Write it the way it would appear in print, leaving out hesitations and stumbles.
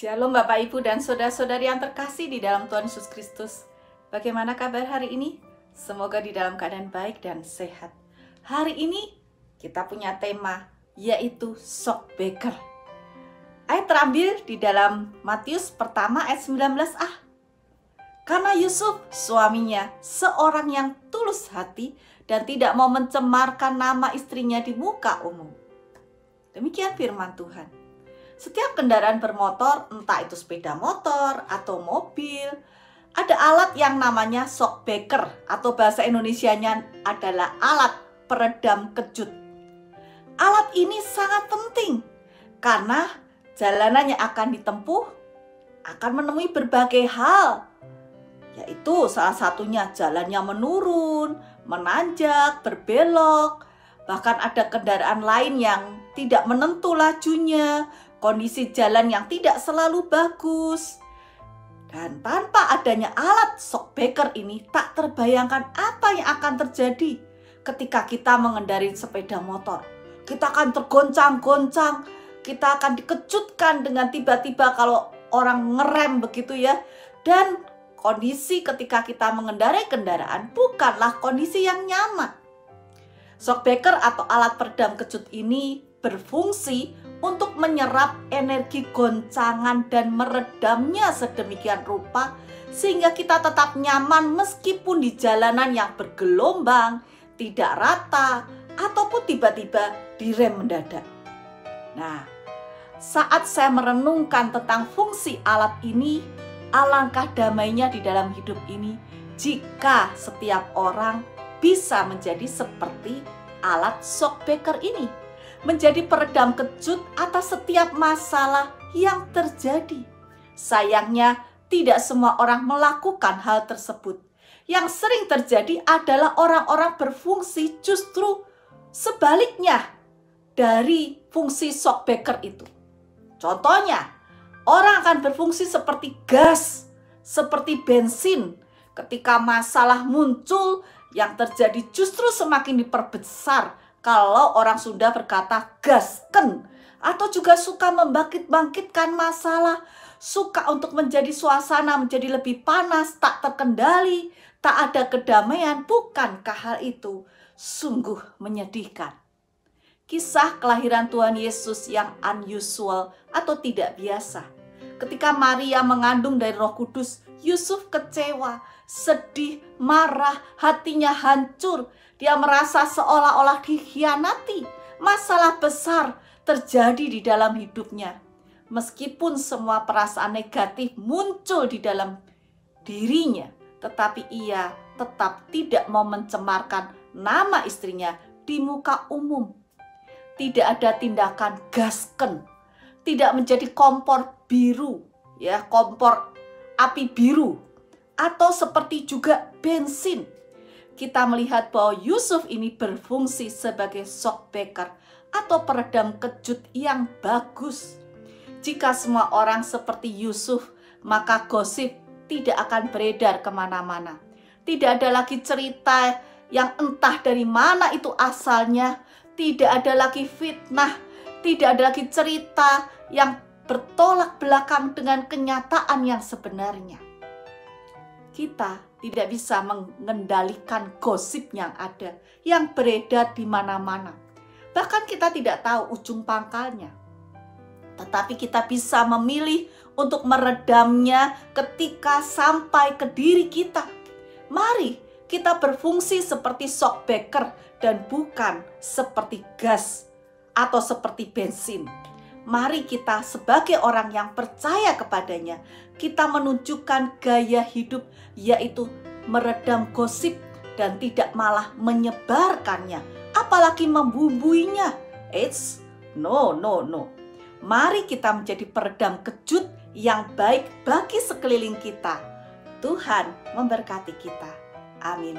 Shalom Bapak Ibu dan Saudara-saudari yang terkasih di dalam Tuhan Yesus Kristus. Bagaimana kabar hari ini? Semoga di dalam keadaan baik dan sehat. Hari ini kita punya tema, yaitu shock breaker. Ayat terambil di dalam Matius pertama ayat 19a. Karena Yusuf suaminya seorang yang tulus hati dan tidak mau mencemarkan nama istrinya di muka umum. Demikian firman Tuhan. Setiap kendaraan bermotor, entah itu sepeda motor atau mobil, ada alat yang namanya shock breaker atau bahasa Indonesianya adalah alat peredam kejut. Alat ini sangat penting karena jalanannya akan ditempuh akan menemui berbagai hal, yaitu salah satunya jalannya menurun, menanjak, berbelok, bahkan ada kendaraan lain yang tidak menentu lajunya, kondisi jalan yang tidak selalu bagus. Dan tanpa adanya alat shock breaker ini, tak terbayangkan apa yang akan terjadi ketika kita mengendarai sepeda motor. Kita akan tergoncang-goncang, kita akan dikejutkan dengan tiba-tiba kalau orang ngerem begitu ya. Dan kondisi ketika kita mengendarai kendaraan bukanlah kondisi yang nyaman. Shock breaker atau alat peredam kejut ini berfungsi untuk menyerap energi goncangan dan meredamnya sedemikian rupa sehingga kita tetap nyaman meskipun di jalanan yang bergelombang, tidak rata, ataupun tiba-tiba direm mendadak. Nah, saat saya merenungkan tentang fungsi alat ini, alangkah damainya di dalam hidup ini jika setiap orang bisa menjadi seperti alat shock breaker ini, menjadi peredam kejut atas setiap masalah yang terjadi. Sayangnya, tidak semua orang melakukan hal tersebut. Yang sering terjadi adalah orang-orang berfungsi justru sebaliknya dari fungsi shock breaker itu. Contohnya, orang akan berfungsi seperti gas, seperti bensin. Ketika masalah muncul, yang terjadi justru semakin diperbesar. Kalau orang Sunda berkata gasken, atau juga suka membangkit-bangkitkan masalah, suka untuk menjadi suasana menjadi lebih panas, tak terkendali, tak ada kedamaian. Bukankah hal itu sungguh menyedihkan? Kisah kelahiran Tuhan Yesus yang unusual atau tidak biasa. Ketika Maria mengandung dari Roh Kudus, Yusuf kecewa, sedih, marah, hatinya hancur. Dia merasa seolah-olah dikhianati. Masalah besar terjadi di dalam hidupnya. Meskipun semua perasaan negatif muncul di dalam dirinya, tetapi ia tetap tidak mau mencemarkan nama istrinya di muka umum. Tidak ada tindakan gasken, tidak menjadi kompor biru, ya, kompor api biru, atau seperti juga bensin. Kita melihat bahwa Yusuf ini berfungsi sebagai shock breaker atau peredam kejut yang bagus. Jika semua orang seperti Yusuf, maka gosip tidak akan beredar kemana-mana. Tidak ada lagi cerita yang entah dari mana itu asalnya. Tidak ada lagi fitnah. Tidak ada lagi cerita yang bertolak belakang dengan kenyataan yang sebenarnya. Kita tidak bisa mengendalikan gosip yang ada, yang beredar di mana-mana. Bahkan kita tidak tahu ujung pangkalnya. Tetapi kita bisa memilih untuk meredamnya ketika sampai ke diri kita. Mari kita berfungsi seperti shock breaker dan bukan seperti gas atau seperti bensin. Mari kita sebagai orang yang percaya kepadanya, kita menunjukkan gaya hidup yaitu meredam gosip dan tidak malah menyebarkannya, apalagi membumbuinya. No. Mari kita menjadi peredam kejut yang baik bagi sekeliling kita. Tuhan memberkati kita. Amin.